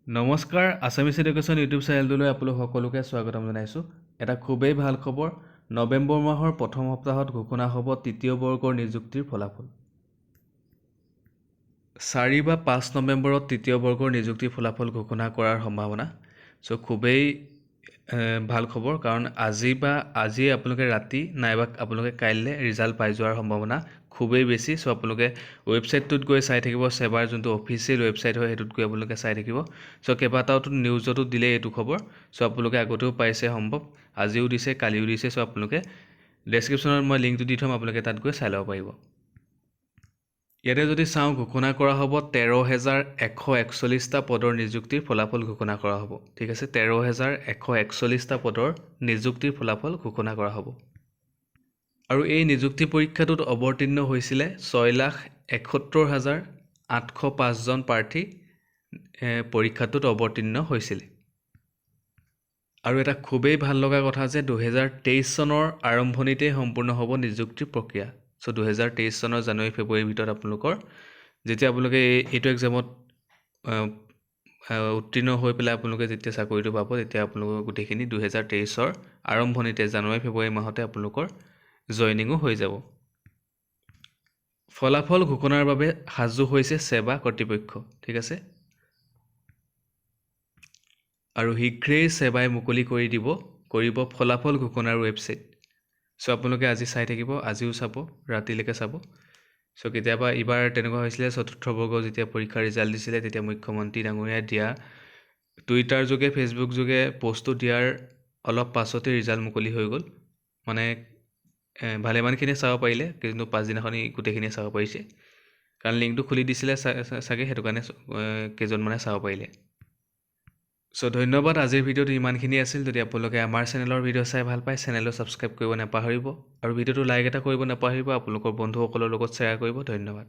নমস্কাৰ Assamese education YouTube চেনেলটোলৈ আপোনালোক সকলোকে স্বাগতম জনাইছোঁ। এটা খুবেই ভাল খবৰ, নৱেম্বৰ মাহৰ প্ৰথম সপ্তাহত ঘোষণা হ'ব তৃতীয় বৰ্গৰ নিযুক্তিৰ ফলাফল। 4 বা 5 নৱেম্বৰত তৃতীয় বৰ্গৰ নিযুক্তিৰ ফলাফল ঘোষণা কৰাৰ সম্ভাৱনা। খুবেই ভাল খবৰ, কাৰণ আজি আপোনালোকে ৰাতি নাইবা আপোনালোকে কাইলৈ ৰিজাল্ট পাই যোৱাৰ সম্ভাৱনা খুবেই বেছি। আপোনালোকে ৱেবছাইটটোত গৈ চাই থাকিব, সেবাৰ যোনটো অফিচিয়েল ৱেবছাইট হয় সেইটোত গৈ আপোনালোকে চাই থাকিব। কেইবাটাওতো নিউজতো দিলে এইটো খবৰ। আপোনালোকে আগতেও পাইছে সম্ভৱ, আজিও দিছে, কালিও দিছে। আপোনালোকে ডেছক্ৰিপশ্যনত মই লিংকটো দি থ'ম, আপোনালোকে তাত গৈ চাই ল'ব পাৰিব। ইয়াতে যদি চাওঁ, ঘোষণা কৰা হ'ব 13,141টা পদৰ নিযুক্তিৰ ফলাফল ঘোষণা কৰা হ'ব। ঠিক আছে, 13,141টা পদৰ নিযুক্তিৰ ফলাফল ঘোষণা কৰা হ'ব। আৰু এই নিযুক্তি পৰীক্ষাটোত অৱতীৰ্ণ হৈছিলে 6,71,805জন প্ৰাৰ্থী পৰীক্ষাটোত অৱতীৰ্ণ হৈছিলে। আৰু এটা খুবেই ভাল লগা কথা যে 2023 চনৰ আৰম্ভণিতেই সম্পূৰ্ণ হ'ব নিযুক্তি প্ৰক্ৰিয়া। 2023 চনৰ জানুৱাৰী ফেব্ৰুৱাৰীৰ ভিতৰত আপোনালোকৰ যেতিয়া আপোনালোকে এইটো এক্সামত উত্তীৰ্ণ হৈ পেলাই আপোনালোকে যেতিয়া চাকৰিটো পাব, তেতিয়া আপোনালোকৰ গোটেইখিনি 2023 আৰম্ভণিতে জানুৱাৰী ফেব্ৰুৱাৰী মাহতে আপোনালোকৰ জইনিঙো হৈ যাব। ফলাফল ঘোষণাৰ বাবে সাজু হৈছে সেৱা কৰ্তৃপক্ষ। ঠিক আছে, আৰু শীঘ্ৰেই সেৱাই মুকলি কৰিব ফলাফল ঘোষণাৰ ৱেবছাইট। আপোনালোকে আজি চাই থাকিব, আজিও চাব, ৰাতিলৈকে চাব। কেতিয়াবা এইবাৰ তেনেকুৱা হৈছিলে, চতুৰ্থ বৰ্গৰ যেতিয়া পৰীক্ষাৰ ৰিজাল্ট দিছিলে, তেতিয়া মুখ্যমন্ত্ৰী ডাঙৰীয়াই দিয়া টুইটাৰ যোগে, ফেচবুক যোগে পষ্টটো দিয়াৰ অলপ পাছতে ৰিজাল্ট মুকলি হৈ গ'ল। মানে ভালেমানখিনিয়ে চাব পাৰিলে, কিন্তু পাছদিনাখনি গোটেইখিনিয়ে চাব পাৰিছে, কাৰণ লিংকটো খুলি দিছিলে চাগে, সেইটো কাৰণে কেইজনমানে চাব পাৰিলে। ধন্যবাদ। আজিৰ ভিডিঅ'টো ইমানখিনি আছিল। যদি আপোনালোকে আমাৰ চেনেলৰ ভিডিঅ' চাই ভাল পায়, চেনেলটো ছাবস্ক্ৰাইব কৰিব নাপাহৰিব, আৰু ভিডিঅ'টো লাইক এটা কৰিব নাপাহৰিব, আপোনালোকৰ বন্ধুসকলৰ লগত শ্বেয়াৰ কৰিব। ধন্যবাদ।